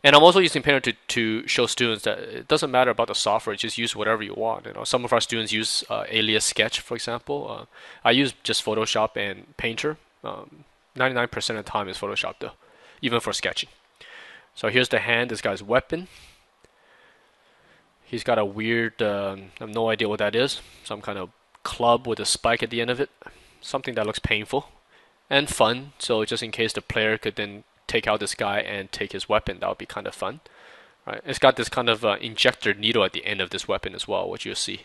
And I'm also using Painter to show students that it doesn't matter about the software, just use whatever you want. Some of our students use Alias Sketch, for example. I use just Photoshop and Painter. 99% of the time is Photoshop though, even for sketching. So here's the hand, this guy's weapon. He's got a weird, I have no idea what that is. Some kind of club with a spike at the end of it. Something that looks painful and fun. So just in case the player could then take out this guy and take his weapon, that would be kind of fun. Right? It's got this kind of injector needle at the end of this weapon as well, which you'll see.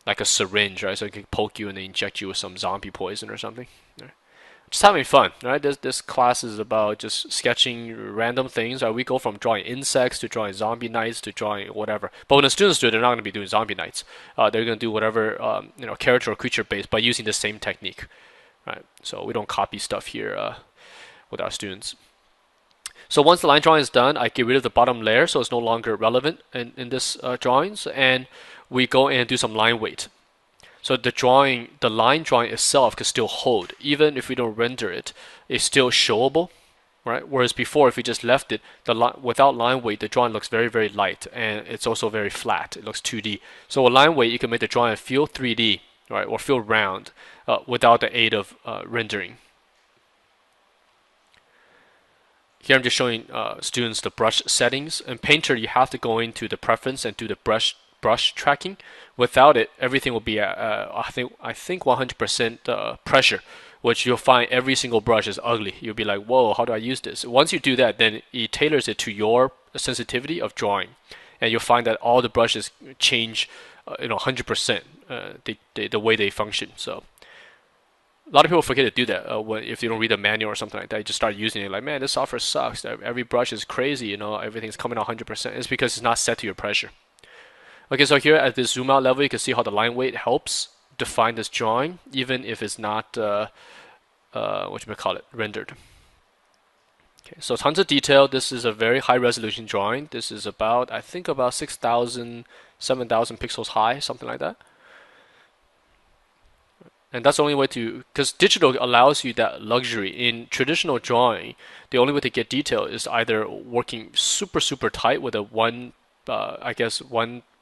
Like a syringe, right? So it can poke you and then inject you with some zombie poison or something. Right? Just having fun, right? This class is about just sketching random things. Right? We go from drawing insects to drawing zombie knights to drawing whatever. But when the students do it, they're not going to be doing zombie knights. They're going to do whatever character or creature based, but using the same technique, right? So we don't copy stuff here with our students. So once the line drawing is done, I get rid of the bottom layer, so it's no longer relevant in this drawings, and we go in and do some line weight. So the line drawing itself could still hold, even if we don't render it. It's still showable, right? Whereas before, if we just left it, without line weight, the drawing looks very, very light, and it's also very flat. It looks 2D. So with line weight, you can make the drawing feel 3D, right, or feel round, without the aid of rendering. Here I'm just showing students the brush settings. In Painter, you have to go into the preference and do the brush tracking. Without it, everything will be at I think 100% pressure, which you'll find every single brush is ugly. You'll be like, whoa, how do I use this? Once you do that, then it tailors it to your sensitivity of drawing, and you'll find that all the brushes change, 100% the way they function. So a lot of people forget to do that if you don't read the manual or something like that. You just start using it like, man, this software sucks. Every brush is crazy. Everything's coming out 100%. It's because it's not set to your pressure. Okay, so here at this zoom out level, you can see how the line weight helps define this drawing, even if it's not rendered. Okay, so tons of detail. This is a very high resolution drawing. This is I think about 6,000, 7,000 pixels high, something like that. And that's the only way because digital allows you that luxury. In traditional drawing, the only way to get detail is either working super, super tight with one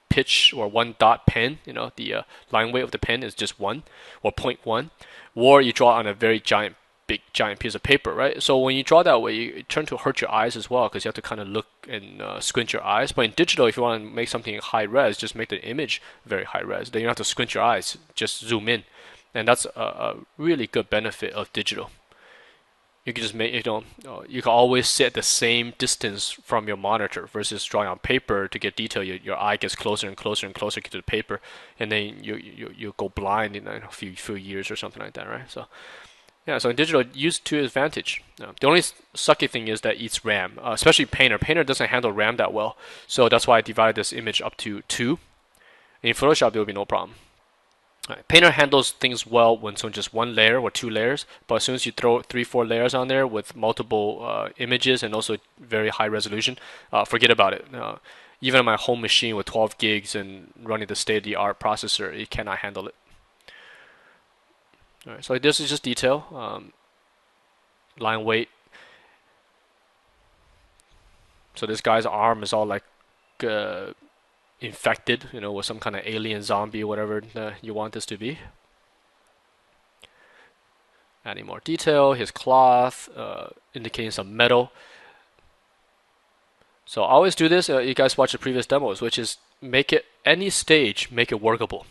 pitch or one dot pen. The line weight of the pen is just 1 or point 0.1, or you draw on a very big giant piece of paper, right? So when you draw that way, it turns to hurt your eyes as well because you have to kind of look and squint your eyes. But in digital, if you want to make something high res, just make the image very high res. Then you don't have to squint your eyes, just zoom in. And that's a really good benefit of digital. You can just you can always sit the same distance from your monitor versus drawing on paper to get detail. Your eye gets closer and closer and closer to the paper, and then you go blind in a few years or something like that, right? So yeah, so in digital, use to advantage. The only sucky thing is that it eats RAM, especially Painter. Painter doesn't handle RAM that well, so that's why I divided this image up to 2. In Photoshop, there will be no problem. Right. Painter handles things well when it's on just 1 layer or 2 layers, but as soon as you throw 3-4 layers on there with multiple images and also very high resolution, forget about it. Even on my home machine with 12 gigs and running the state-of-the-art processor, it cannot handle it. All right, so this is just detail, line weight. So this guy's arm is all like infected, with some kind of alien zombie, whatever you want this to be. Adding more detail, his cloth, indicating some metal. So I always do this, you guys watch the previous demos, which is make it, any stage, make it workable.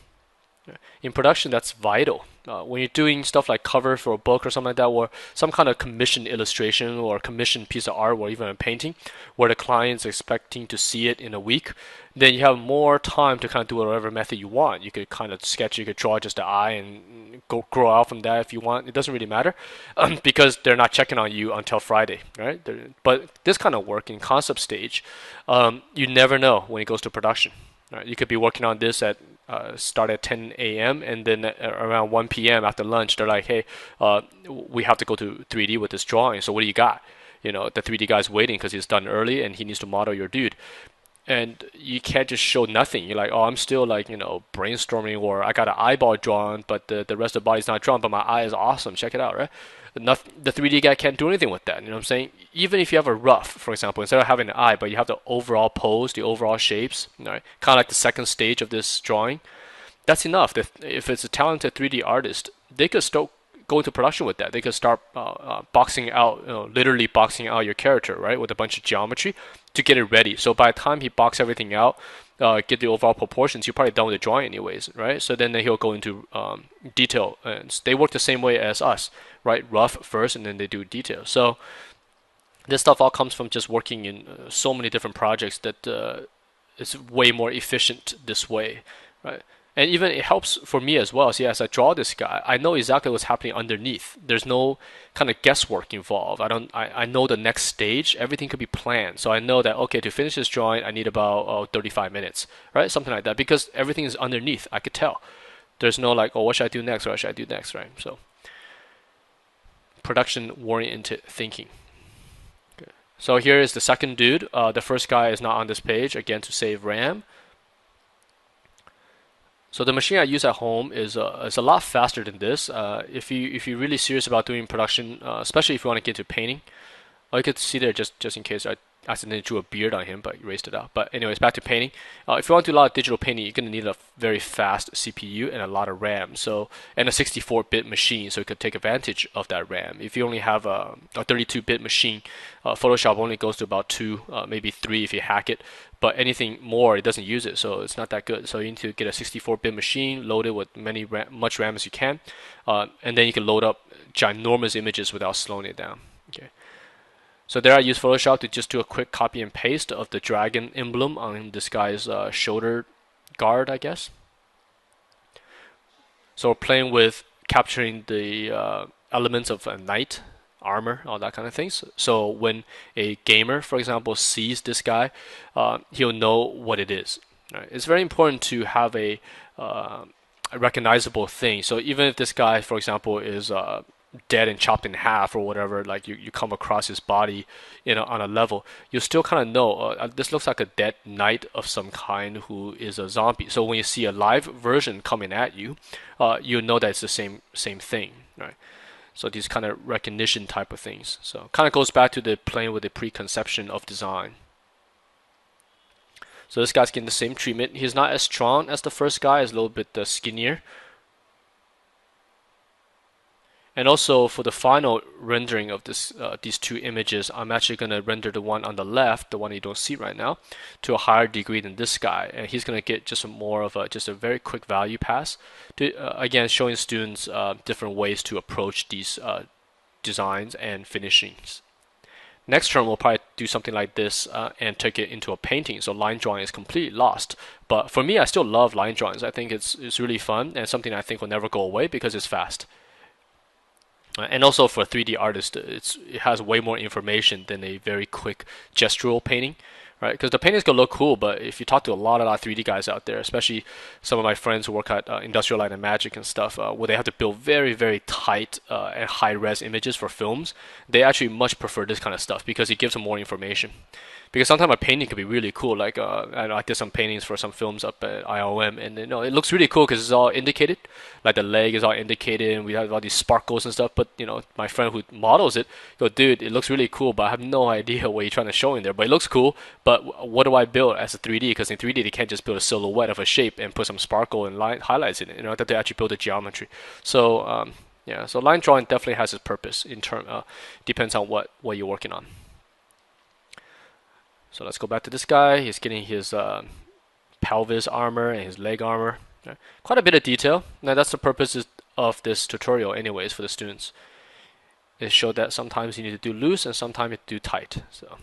In production, that's vital. When you're doing stuff like cover for a book or something like that, or some kind of commissioned illustration or commissioned piece of art or even a painting, where the client's expecting to see it in a week, then you have more time to kind of do whatever method you want. You could kind of sketch, you could draw just the eye and grow out from that if you want. It doesn't really matter because they're not checking on you until Friday, right? But this kind of work in concept stage, you never know when it goes to production. Right? You could be working on this start at 10 a.m. and then around 1 p.m. after lunch, they're like, hey, we have to go to 3D with this drawing. So what do you got? The 3D guy's waiting because he's done early and he needs to model your dude. and you can't just show nothing. You're like, oh, I'm still like, brainstorming, or I got an eyeball drawn, but the rest of the body's not drawn, but my eye is awesome. Check it out, right? The 3D guy can't do anything with that. You know what I'm saying? Even if you have a rough, for example, instead of having an eye, but you have the overall pose, the overall shapes, right? Kind of like the second stage of this drawing. That's enough. If it's a talented 3D artist, they could start go into production with that. They could start boxing out, literally boxing out your character, right, with a bunch of geometry to get it ready. So by the time he boxes everything out, get the overall proportions, you're probably done with the drawing anyways, right? So then he'll go into detail, and they work the same way as us, right? Rough first, and then they do detail. So this stuff all comes from just working in so many different projects that it's way more efficient this way, right? And even it helps for me as well. See, as I draw this guy, I know exactly what's happening underneath. There's no kind of guesswork involved. I know the next stage. Everything could be planned. So I know that, okay, to finish this drawing, I need about 35 minutes, right? Something like that, because everything is underneath. I could tell. There's no like, oh, what should I do next? What should I do next, right? So production-oriented thinking. Okay. So here is the second dude. The first guy is not on this page, again, to save RAM. So the machine I use at home is a lot faster than this. If you're really serious about doing production, especially if you want to get into painting, you could see there just in case I accidentally drew a beard on him, but erased it out. But anyways, back to painting. If you want to do a lot of digital painting, you're gonna need a very fast CPU and a lot of RAM. So and a 64-bit machine, so you could take advantage of that RAM. If you only have a 32-bit machine, Photoshop only goes to about 2, maybe 3 if you hack it. But anything more, it doesn't use it, so it's not that good. So you need to get a 64-bit machine, load it with much RAM as you can, and then you can load up ginormous images without slowing it down. Okay. So there I use Photoshop to just do a quick copy and paste of the dragon emblem on this guy's shoulder guard, I guess. So we're playing with capturing the elements of a knight, armor, all that kind of things. So when a gamer, for example, sees this guy, he'll know what it is. Right? It's very important to have a recognizable thing. So even if this guy, for example, is dead and chopped in half or whatever, like you come across his body, on a level, you still kind of know this looks like a dead knight of some kind who is a zombie. So when you see a live version coming at you, you know that it's the same thing, right? So these kind of recognition type of things. So kind of goes back to the playing with the preconception of design. So this guy's getting the same treatment. He's not as strong as the first guy. He's a little bit skinnier. And also for the final rendering of these two images, I'm actually going to render the one on the left, the one you don't see right now, to a higher degree than this guy. And he's going to get just more of just a very quick value pass. To, again, showing students different ways to approach these designs and finishings. Next term, we'll probably do something like this and take it into a painting. So line drawing is completely lost. But for me, I still love line drawings. I think it's really fun and something I think will never go away because it's fast. And also for a 3D artist, it has way more information than a very quick gestural painting, right? Because the paintings can look cool, but if you talk to a lot of 3D guys out there, especially some of my friends who work at Industrial Light and Magic and stuff, where they have to build very, very tight and high-res images for films, they actually much prefer this kind of stuff because it gives them more information. Because sometimes a painting can be really cool. Like I did some paintings for some films up at IOM, and it looks really cool because it's all indicated. Like the leg is all indicated, and we have all these sparkles and stuff. But my friend who models it, dude, it looks really cool, but I have no idea what you're trying to show in there. But it looks cool. But what do I build as a 3D? Because in 3D they can't just build a silhouette of a shape and put some sparkle and highlights in it. That they actually build the geometry. So yeah, so line drawing definitely has its purpose. Depends on what you're working on. So let's go back to this guy. He's getting his pelvis armor and his leg armor. Quite a bit of detail. Now that's the purpose of this tutorial anyways for the students. It showed that sometimes you need to do loose and sometimes you have to do tight. So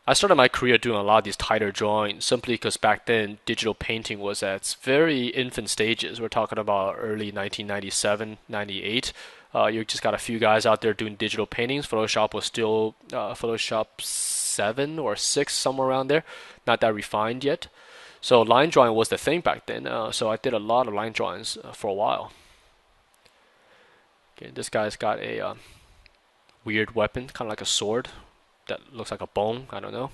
I started my career doing a lot of these tighter drawings simply because back then digital painting was at its very infant stages. We're talking about early 1997, 98. You just got a few guys out there doing digital paintings. Photoshop was still Photoshop 7 or 6, somewhere around there. Not that refined yet. So line drawing was the thing back then. So I did a lot of line drawings for a while. Okay, this guy's got a weird weapon, kind of like a sword that looks like a bone. I don't know.